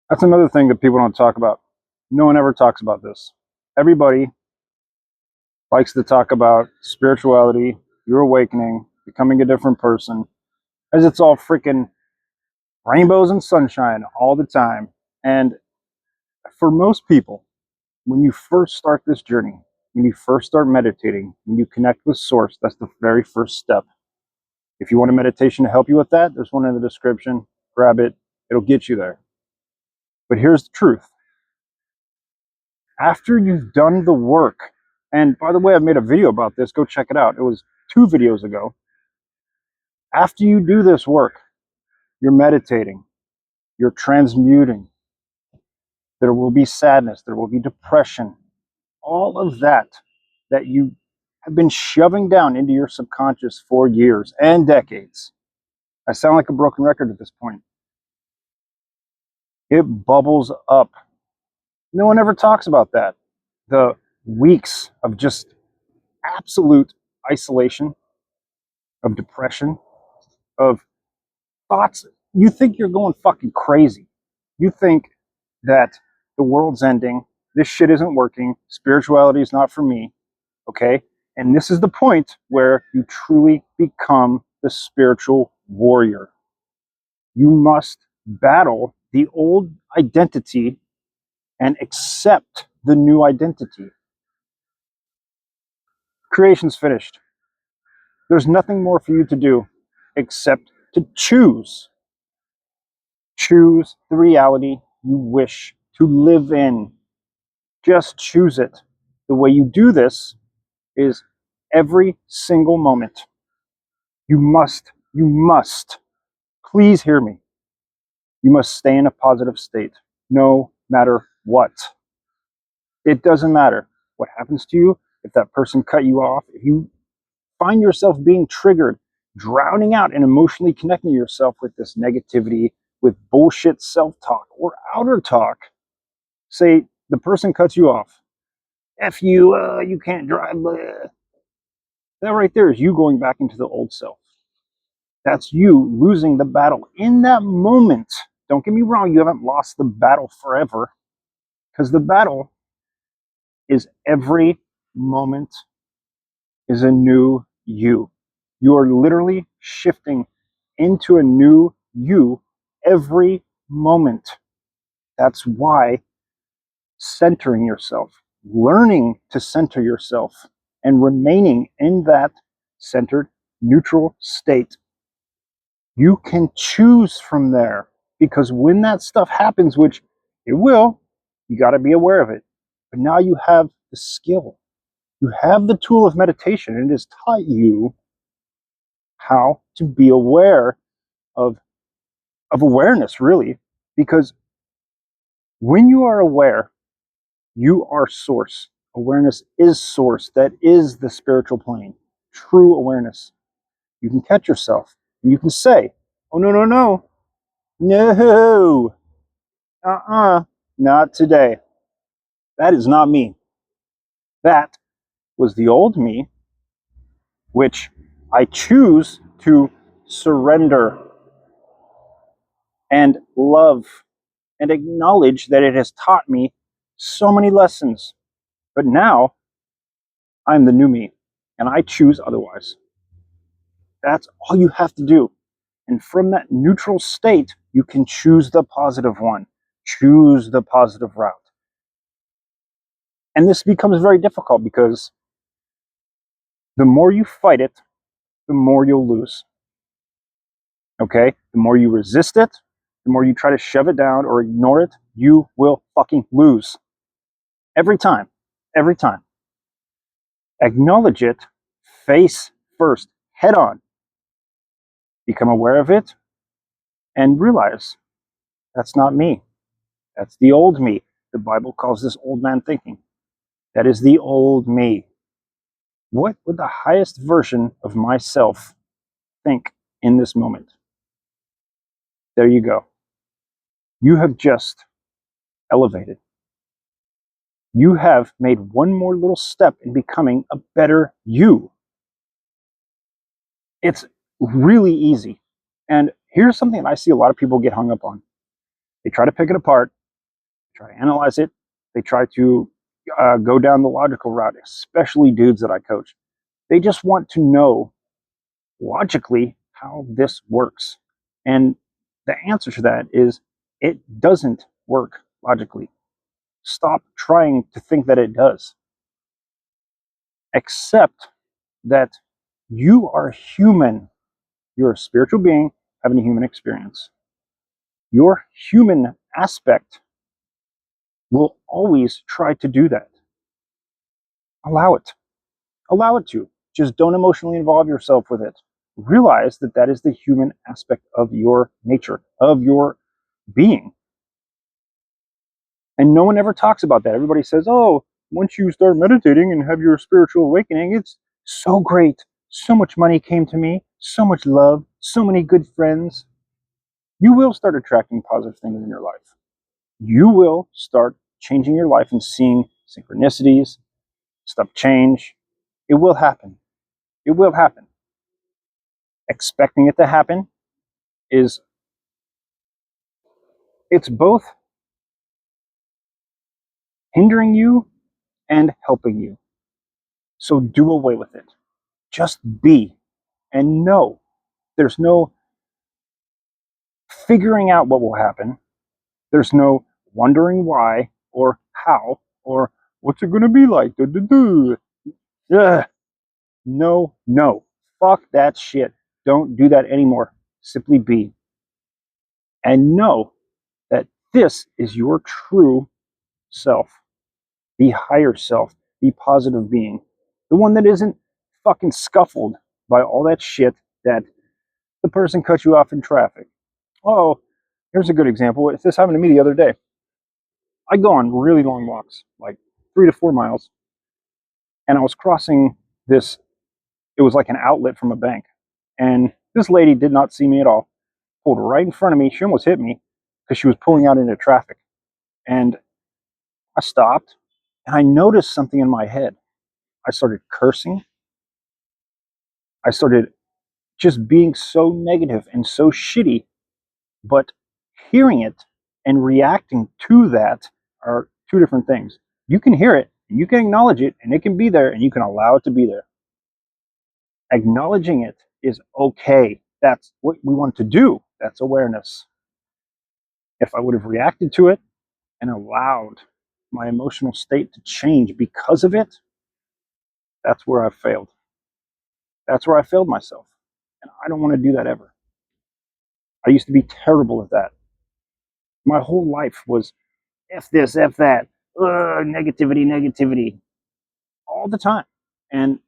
That's another thing that people don't talk about. No one ever talks about this. Everybody likes to talk about spirituality, your awakening, becoming a different person, as it's all freaking rainbows and sunshine all the time. And for most people, when you first start this journey, when you first start meditating, when you connect with Source, that's the very first step. If you want a meditation to help you with that, there's one in the description. Grab it, it'll get you there. But here's the truth. After you've done the work, and by the way, I've made a video about this, go check it out. It was 2 videos ago. After you do this work, you're meditating, you're transmuting. There will be sadness, there will be depression, all of that you have been shoving down into your subconscious for years and decades. I sound like a broken record at this point. It bubbles up. No one ever talks about that. The weeks of just absolute isolation, of depression, of thoughts. You think you're going fucking crazy. You think that the world's ending, this shit isn't working, spirituality is not for me, okay? And this is the point where you truly become the spiritual warrior. You must battle the old identity and accept the new identity. Creation's finished. There's nothing more for you to do except to choose. Choose the reality you wish to live in. Just choose it. The way you do this is every single moment. You must, please hear me. You must stay in a positive state, no matter what. It doesn't matter what happens to you, if that person cut you off, if you find yourself being triggered, drowning out and emotionally connecting yourself with this negativity, with bullshit self-talk or outer talk. Say the person cuts you off. F you, you can't drive. Blah. That right there is you going back into the old self. That's you losing the battle in that moment. Don't get me wrong, you haven't lost the battle forever, because the battle is every moment is a new you. You are literally shifting into a new you every moment. That's why centering yourself, learning to center yourself, and remaining in that centered, neutral state, you can choose from there. Because when that stuff happens, which it will, you got to be aware of it. But now you have the skill. You have the tool of meditation, and it has taught you how to be aware of awareness, really. Because when you are aware, you are source. Awareness is source. That is the spiritual plane. True awareness. You can catch yourself and you can say, oh, no, no, no. No. Not today. That is not me. That was the old me, which I choose to surrender and love and acknowledge that it has taught me so many lessons. But now I'm the new me and I choose otherwise. That's all you have to do. And from that neutral state, you can choose the positive one, choose the positive route. And this becomes very difficult because the more you fight it, the more you'll lose. Okay? The more you resist it, the more you try to shove it down or ignore it, you will fucking lose. Every time. Every time. Acknowledge it, face first, head on. Become aware of it, and realize that's not me. That's the old me. The Bible calls this old man thinking. That is the old me. What would the highest version of myself think in this moment? There you go. You have just elevated. You have made one more little step in becoming a better you. It's really easy. And here's something that I see a lot of people get hung up on. They try to pick it apart, try to analyze it. They try to go down the logical route, especially dudes that I coach. They just want to know logically how this works. And the answer to that is it doesn't work logically. Stop trying to think that it does. Accept that you are human. You're a spiritual being having a human experience. Your human aspect will always try to do that. Allow it. Allow it to. Just don't emotionally involve yourself with it. Realize that that is the human aspect of your nature, of your being. And no one ever talks about that. Everybody says, oh, once you start meditating and have your spiritual awakening, it's so great. So much money came to me, so much love, so many good friends. You will start attracting positive things in your life. You will start changing your life and seeing synchronicities, stuff change. It will happen. It will happen. Expecting it to happen is, it's both hindering you and helping you. So do away with it. Just be and know. There's no figuring out what will happen. There's no wondering why or how or what's it going to be like. Ugh. No, no. Fuck that shit. Don't do that anymore. Simply be. And know that this is your true self, the higher self, the positive being, the one that isn't fucking scuffled by all that shit that the person cut you off in traffic. Oh, here's a good example. This happened to me the other day. I go on really long walks, like 3 to 4 miles, and I was crossing this. It was like an outlet from a bank, and this lady did not see me at all. Pulled right in front of me. She almost hit me because she was pulling out into traffic, and I stopped, and I noticed something in my head. I started cursing. I started just being so negative and so shitty, but hearing it and reacting to that are two different things. You can hear it, and you can acknowledge it, and it can be there, and you can allow it to be there. Acknowledging it is okay. That's what we want to do. That's awareness. If I would have reacted to it and allowed my emotional state to change because of it, that's where I failed. That's where I failed myself. And I don't want to do that ever. I used to be terrible at that. My whole life was F this, F that, negativity, negativity, all the time. And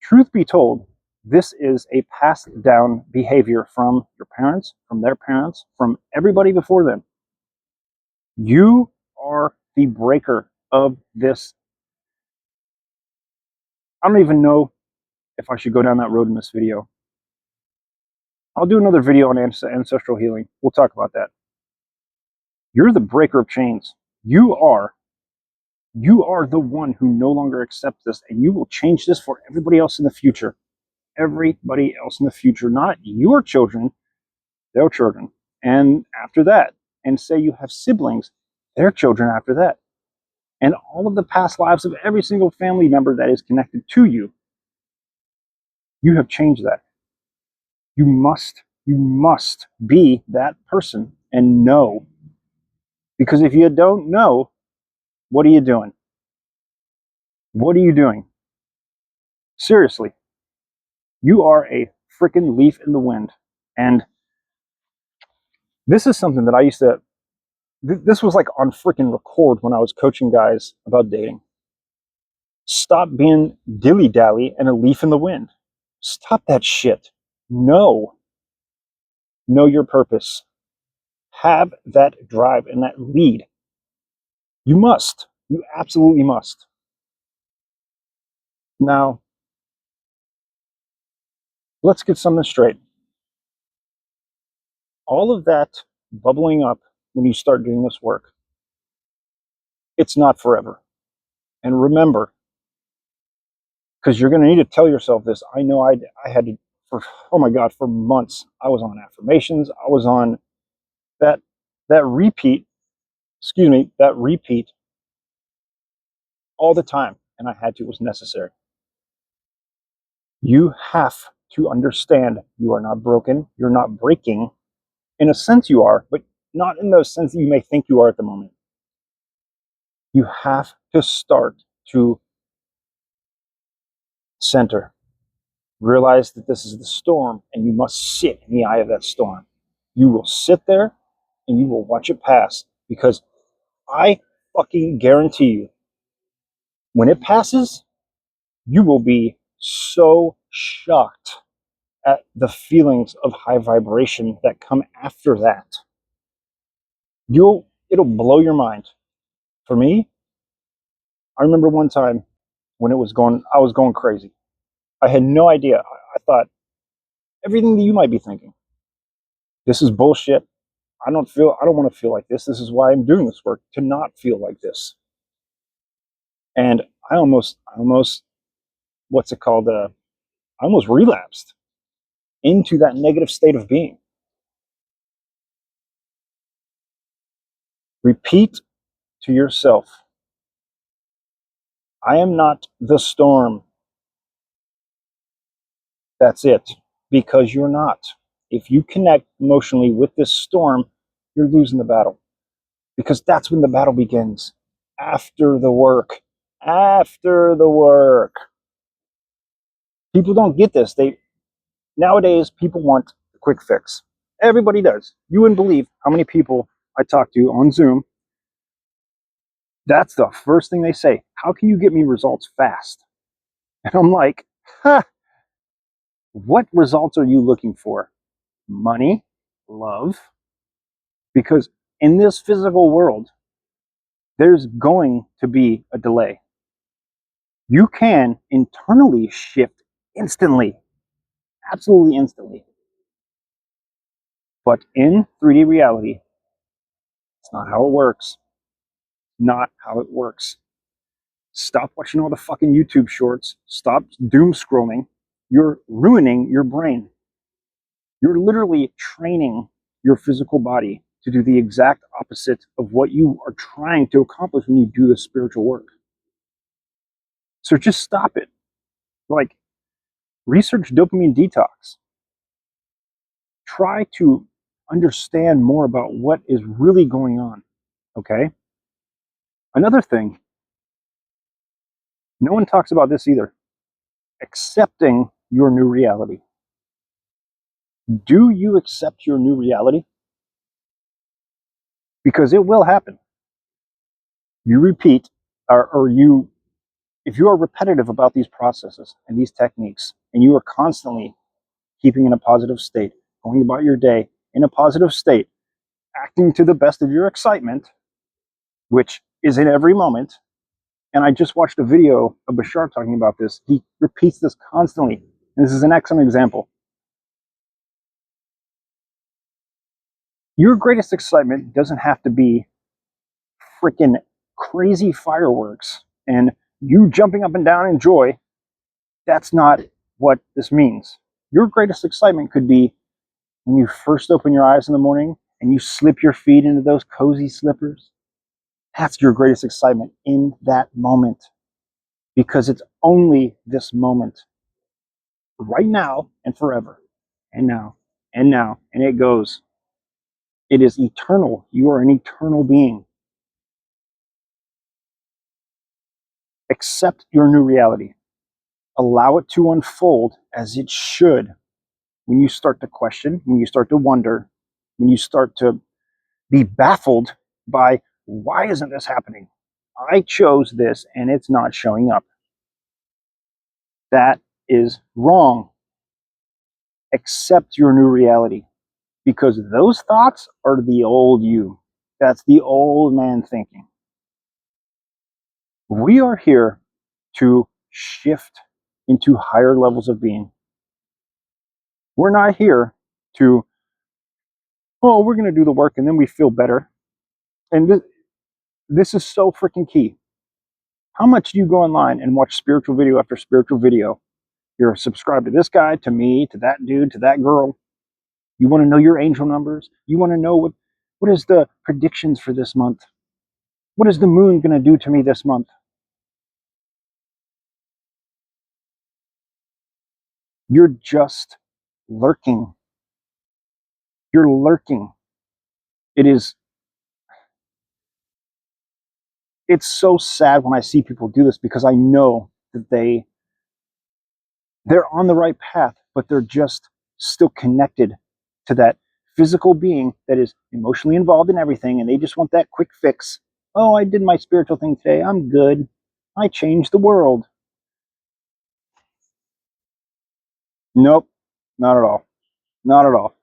truth be told, this is a passed down behavior from your parents, from their parents, from everybody before them. You are the breaker of this. I don't even know if I should go down that road in this video. I'll do another video on ancestral healing. We'll talk about that. You're the breaker of chains. You are the one who no longer accepts this, and you will change this for everybody else in the future. Everybody else in the future, not your children, their children. And after that, and say you have siblings, their children after that. And all of the past lives of every single family member that is connected to you. You have changed that. You must be that person and know. Because if you don't know, what are you doing? What are you doing? Seriously. You are a freaking leaf in the wind. And this is something that I used to, this was like on freaking record when I was coaching guys about dating. Stop being dilly-dally and a leaf in the wind. Stop that shit. Know your purpose. Have that drive and that lead. You must. You absolutely must. Now, let's get something straight. All of that bubbling up when you start doing this work, it's not forever. And remember, because you're going to need to tell yourself this. I know I had to, oh my God, for months, I was on affirmations. I was on that that repeat, that repeat all the time. And I had to, it was necessary. You have to understand you are not broken. You're not breaking. In a sense, you are, but not in the sense that you may think you are at the moment. You have to start to center. Realize that this is the storm, and you must sit in the eye of that storm. You will sit there and you will watch it pass, because I fucking guarantee you, when it passes, you will be so shocked at the feelings of high vibration that come after that. It'll blow your mind. For me, I remember one time when I was going crazy. I had no idea. I thought everything that you might be thinking. This is bullshit. I don't want to feel like this. This is why I'm doing this work, to not feel like this. And I almost, what's it called? I almost relapsed into that negative state of being. Repeat to yourself, I am not the storm. That's it. Because you're not. If you connect emotionally with this storm, you're losing the battle. Because that's when the battle begins. After the work. After the work. People don't get this. Nowadays, people want a quick fix. Everybody does. You wouldn't believe how many people I talk to on Zoom. That's the first thing they say. How can you get me results fast? And I'm like, what results are you looking for? Money? Love? Because in this physical world, there's going to be a delay. You can internally shift instantly, absolutely instantly. But in 3D reality, it's not how it works. Not how it works. Stop watching all the fucking YouTube shorts. Stop doom scrolling. You're ruining your brain. You're literally training your physical body to do the exact opposite of what you are trying to accomplish when you do the spiritual work. So just stop it. Like, research dopamine detox. Try to understand more about what is really going on. Okay? Another thing, no one talks about this either. Accepting your new reality. Do you accept your new reality? Because it will happen. You repeat, if you are repetitive about these processes and these techniques, and you are constantly keeping in a positive state, going about your day in a positive state, acting to the best of your excitement, which is in every moment. And I just watched a video of Bashar talking about this. He repeats this constantly. And this is an excellent example. Your greatest excitement doesn't have to be freaking crazy fireworks and you jumping up and down in joy. That's not what this means. Your greatest excitement could be when you first open your eyes in the morning and you slip your feet into those cozy slippers. That's your greatest excitement in that moment, because it's only this moment, right now and forever, and now, and now, and it goes. It is eternal. You are an eternal being. Accept your new reality. Allow it to unfold as it should. When you start to question, when you start to wonder, when you start to be baffled by, why isn't this happening? I chose this and it's not showing up. That is wrong. Accept your new reality, because those thoughts are the old you. That's the old man thinking. We are here to shift into higher levels of being. We're not here to, oh, we're going to do the work and then we feel better. And this is so freaking key. How much do you go online and watch spiritual video after spiritual video? You're subscribed to this guy, to me, to that dude, to that girl. You want to know your angel numbers? You want to know what What is the predictions for this month? What is the moon going to do to me this month? You're just lurking. You're lurking. It is, it's so sad when I see people do this because I know that they're on the right path, but they're just still connected to that physical being that is emotionally involved in everything, and they just want that quick fix. Oh, I did my spiritual thing today. I'm good. I changed the world. Nope, not at all. Not at all.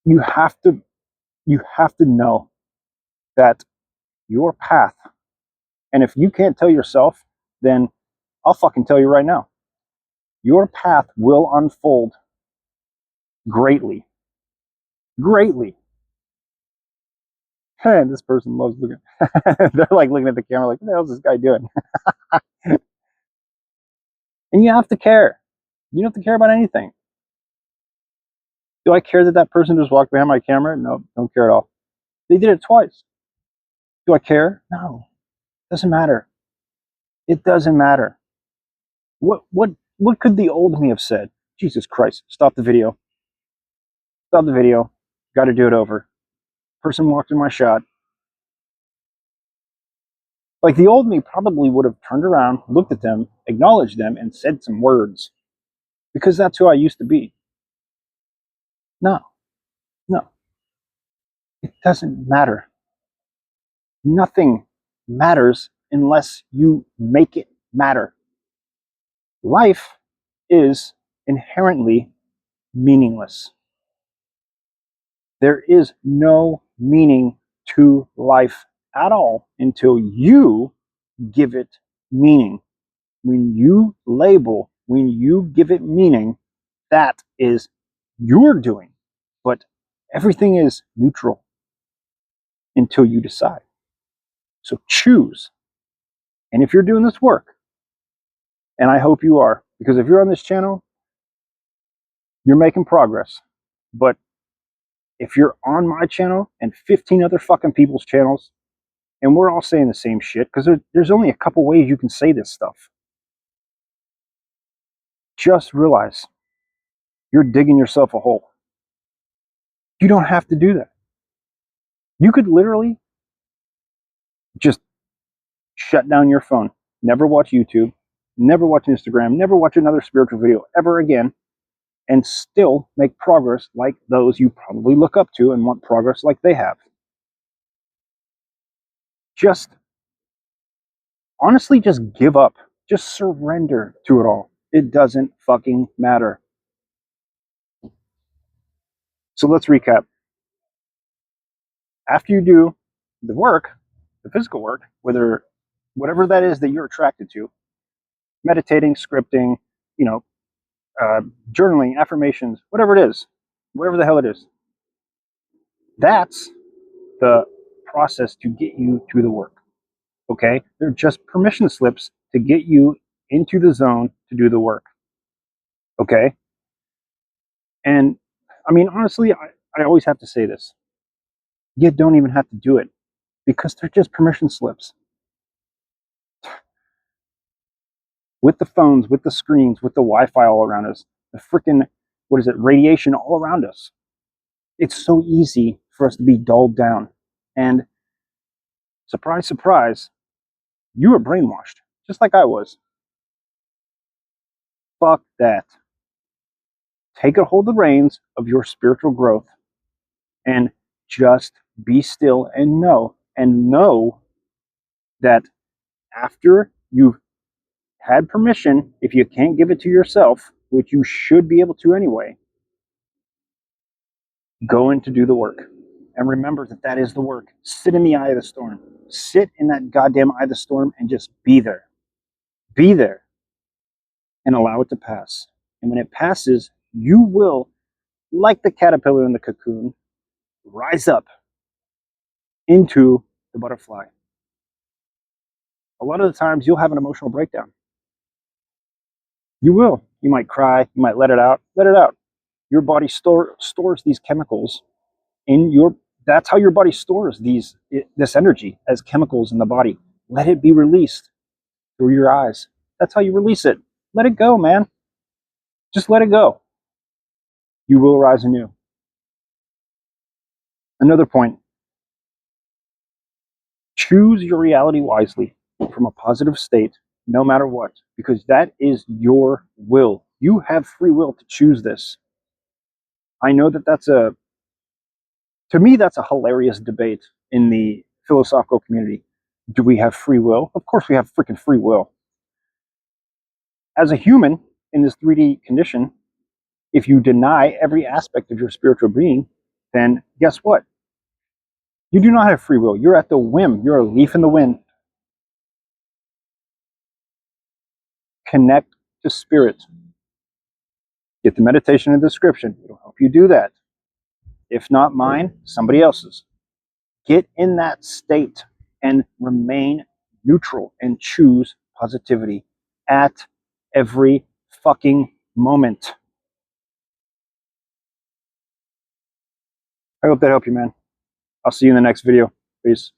You have to you have to know that your path, and if you can't tell yourself, then I'll fucking tell you right now. Your path will unfold greatly. Greatly. And this person loves looking. They're like looking at the camera like, what the hell is this guy doing? And you have to care. You don't have to care about anything. Do I care that that person just walked behind my camera? No, don't care at all. They did it twice. Do I care? No. Doesn't matter. It doesn't matter. What could the old me have said? Jesus Christ, stop the video. Stop the video. Got to do it over. Person walked in my shot. Like the old me probably would have turned around, looked at them, acknowledged them, and said some words. Because that's who I used to be. No, no. It doesn't matter. Nothing matters unless you make it matter. Life is inherently meaningless. There is no meaning to life at all until you give it meaning. When you label, when you give it meaning, that is your doing. But everything is neutral until you decide. So choose. And if you're doing this work, and I hope you are, because if you're on this channel, you're making progress. But if you're on my channel and 15 other fucking people's channels, and we're all saying the same shit, because there's only a couple ways you can say this stuff, just realize you're digging yourself a hole. You don't have to do that. You could literally just shut down your phone, never watch YouTube, never watch Instagram, never watch another spiritual video ever again, and still make progress like those you probably look up to and want progress like they have. Just honestly, just give up. Just surrender to it all. It doesn't fucking matter. So let's recap. After you do the work, the physical work, whatever that is that you're attracted to, meditating, scripting, you know, uh, journaling, affirmations, whatever it is, whatever the hell it is, that's the process to get you to the work. Okay? They're just permission slips to get you into the zone to do the work. Okay? And I mean, honestly, I always have to say this. You don't even have to do it because they're just permission slips. With the phones, with the screens, with the Wi-Fi all around us, the freaking, what is it, radiation all around us. It's so easy for us to be dulled down. And surprise, surprise, you were brainwashed, just like I was. Fuck that. Take a hold of the reins of your spiritual growth and just be still and know that after you've had permission, if you can't give it to yourself, which you should be able to anyway, go in to do the work. And remember that that is the work. Sit in the eye of the storm. Sit in that goddamn eye of the storm and just be there. Be there and allow it to pass. And when it passes, you will, like the caterpillar in the cocoon, rise up into the butterfly. A lot of the times you'll have an emotional breakdown. You will. You might cry. You might let it out. Let it out. your body stores these chemicals in your, that's how your body stores this energy as chemicals in the body. Let it be released through your eyes. That's how you release it. Let it go, man. Just let it go. You will rise anew. Another point, choose your reality wisely from a positive state, no matter what, because that is your will. You have free will to choose this. I know that to me, that's a hilarious debate in the philosophical community. Do we have free will? Of course we have freaking free will. As a human in this 3D condition, if you deny every aspect of your spiritual being, then guess what? You do not have free will. You're at the whim. You're a leaf in the wind. Connect to spirit. Get the meditation in the description. It'll help you do that. If not mine, somebody else's. Get in that state and remain neutral and choose positivity at every fucking moment. I hope that helped you, man. I'll see you in the next video. Peace.